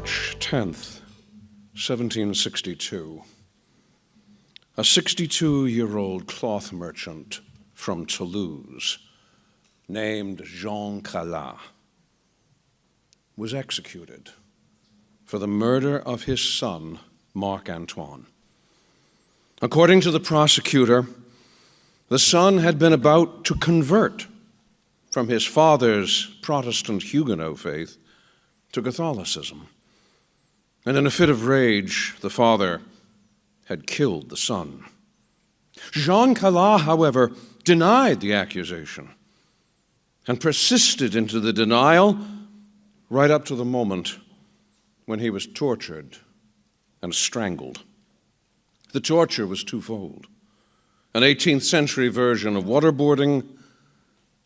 March 10th, 1762, a 62-year-old cloth merchant from Toulouse named Jean Calas was executed for the murder of his son, Marc-Antoine. According to the prosecutor, the son had been about to convert from his father's Protestant Huguenot faith to Catholicism. And in a fit of rage, the father had killed the son. Jean Calas, however, denied the accusation and persisted into the denial right up to the moment when he was tortured and strangled. The torture was twofold: an 18th century version of waterboarding,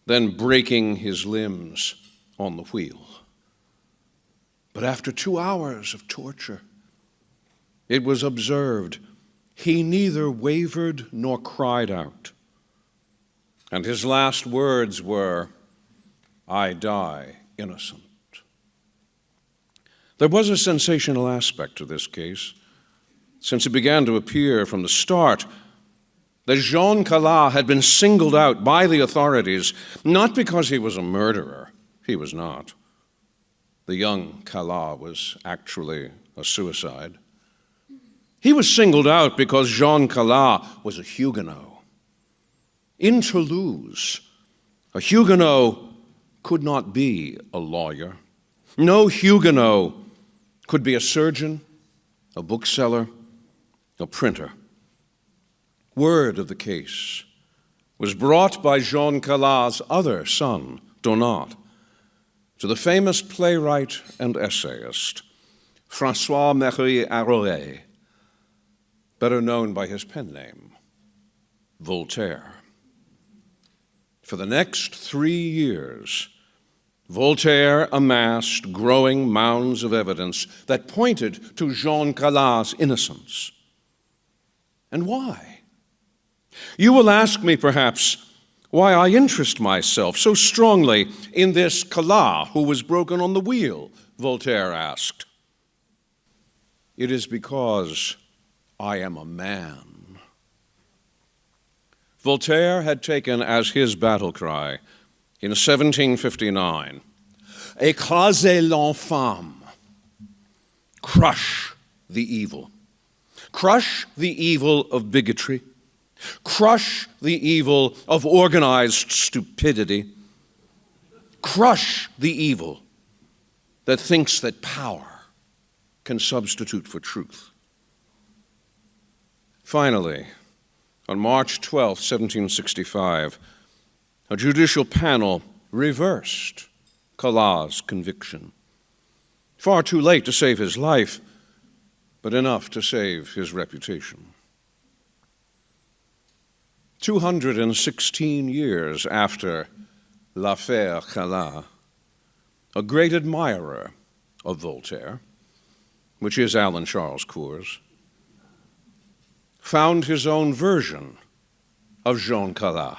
then breaking his limbs on the wheel. But after 2 hours of torture, it was observed he neither wavered nor cried out. And his last words were, "I die innocent." There was a sensational aspect to this case, since it began to appear from the start that Jean Calas had been singled out by the authorities not because he was a murderer. He was not. The young Calas was actually a suicide. He was singled out because Jean Calas was a Huguenot. In Toulouse, a Huguenot could not be a lawyer. No Huguenot could be a surgeon, a bookseller, a printer. Word of the case was brought by Jean Calas' other son, Donat, to the famous playwright and essayist, François-Marie Arouet, better known by his pen name, Voltaire. For the next 3 years, Voltaire amassed growing mounds of evidence that pointed to Jean Calas' innocence. And why? You will ask me, perhaps, why I interest myself so strongly in this Calas who was broken on the wheel, Voltaire asked. It is because I am a man. Voltaire had taken as his battle cry in 1759, "Écrasez l'infâme," crush the evil. Crush the evil of bigotry. Crush the evil of organized stupidity. Crush the evil that thinks that power can substitute for truth. Finally, on March 12, 1765, a judicial panel reversed Calas' conviction. Far too late to save his life, but enough to save his reputation. 216 years after l'affaire Calas, a great admirer of Voltaire, which is Alan Charles Cours, found his own version of Jean Calas,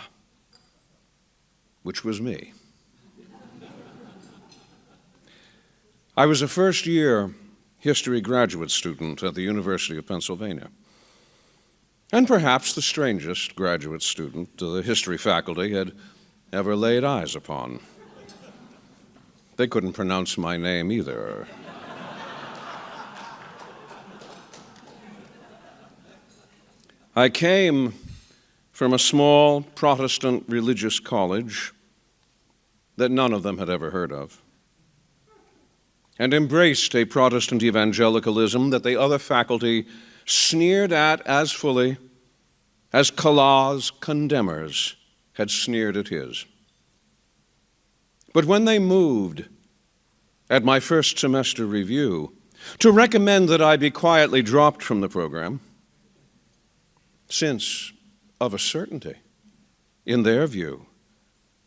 which was me. I was a first-year history graduate student at the University of Pennsylvania, and perhaps the strangest graduate student the history faculty had ever laid eyes upon. They couldn't pronounce my name either. I came from a small Protestant religious college that none of them had ever heard of, and embraced a Protestant evangelicalism that the other faculty sneered at as fully as Calas' condemners had sneered at his. But when they moved at my first semester review to recommend that I be quietly dropped from the program, since, of a certainty, in their view,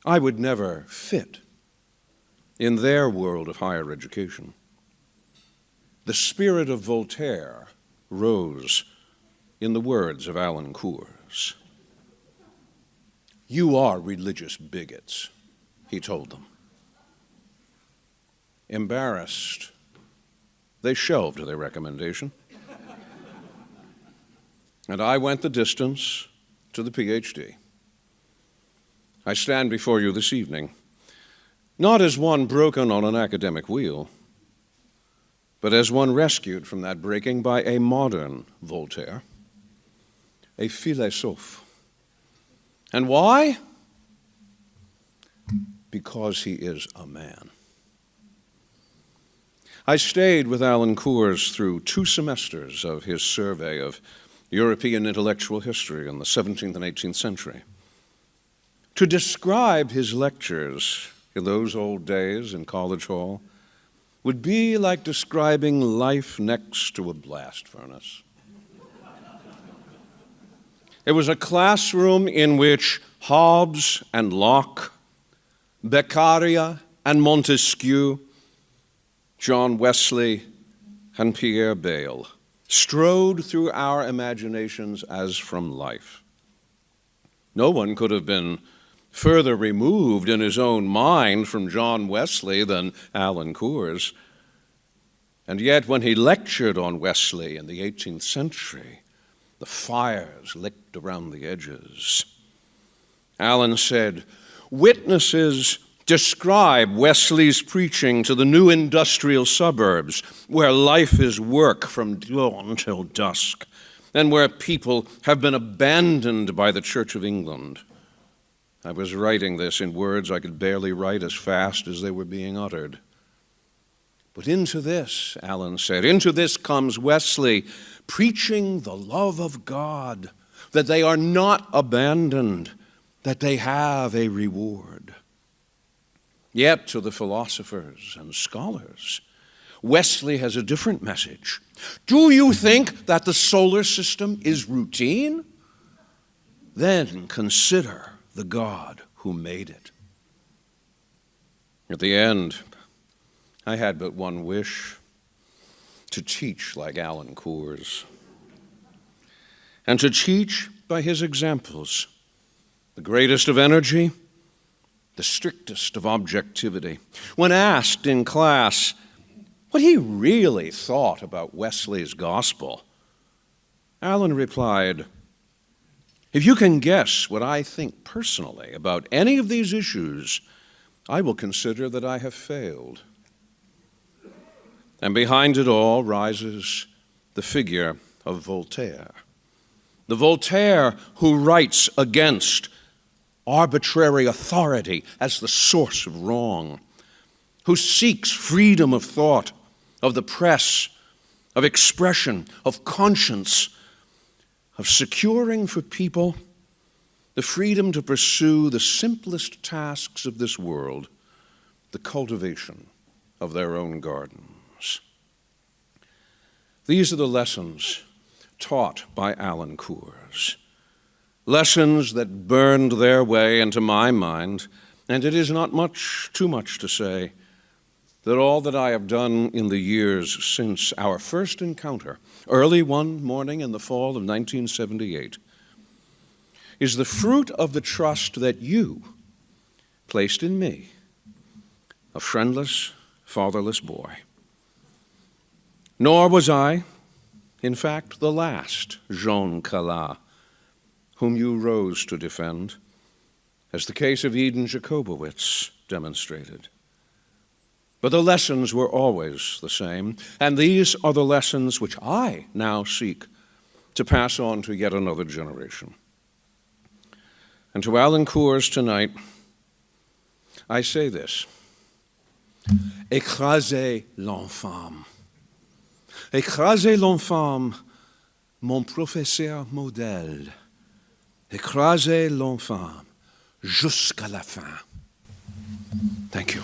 I would never fit in their world of higher education, the spirit of Voltaire rose in the words of Alan Cours. "You are religious bigots," he told them. Embarrassed they shelved their recommendation. And I went the distance to the PhD. I stand before you this evening, not as one broken on an academic wheel, but as one rescued from that breaking by a modern Voltaire, a philosophe. And why? Because he is a man. I stayed with Alan Coors through 2 semesters of his survey of European intellectual history in the 17th and 18th century. To describe his lectures in those old days in College Hall would be like describing life next to a blast furnace. It was a classroom in which Hobbes and Locke, Beccaria and Montesquieu, John Wesley and Pierre Bayle strode through our imaginations as from life. No one could have been further removed in his own mind from John Wesley than Alan Coors. And yet, when he lectured on Wesley in the 18th century, the fires licked around the edges. Alan said, "Witnesses describe Wesley's preaching to the new industrial suburbs, where life is work from dawn till dusk, and where people have been abandoned by the Church of England." I was writing this in words I could barely write as fast as they were being uttered. But into this, Alan said, into this comes Wesley, preaching the love of God, that they are not abandoned, that they have a reward. Yet to the philosophers and scholars, Wesley has a different message. Do you think that the solar system is routine? Then consider the God who made it. At the end, I had but one wish: to teach like Alan Coors, and to teach by his examples, the greatest of energy, the strictest of objectivity. When asked in class what he really thought about Wesley's gospel, Alan replied, "If you can guess what I think personally about any of these issues, I will consider that I have failed." And behind it all rises the figure of Voltaire. The Voltaire who writes against arbitrary authority as the source of wrong, who seeks freedom of thought, of the press, of expression, of conscience, of securing for people the freedom to pursue the simplest tasks of this world, the cultivation of their own gardens. These are the lessons taught by Alan Coors. Lessons that burned their way into my mind, and it is not too much to say that all that I have done in the years since our first encounter, early one morning in the fall of 1978, is the fruit of the trust that you placed in me, a friendless, fatherless boy. Nor was I, in fact, the last Jean Calas whom you rose to defend, as the case of Eden Jacobowitz demonstrated. But the lessons were always the same, and these are the lessons which I now seek to pass on to yet another generation. And to Alan Coors tonight, I say this: écrasez l'enfant. Écrasez l'enfant, mon professeur modèle. Écrasez l'enfant jusqu'à la fin. Thank you.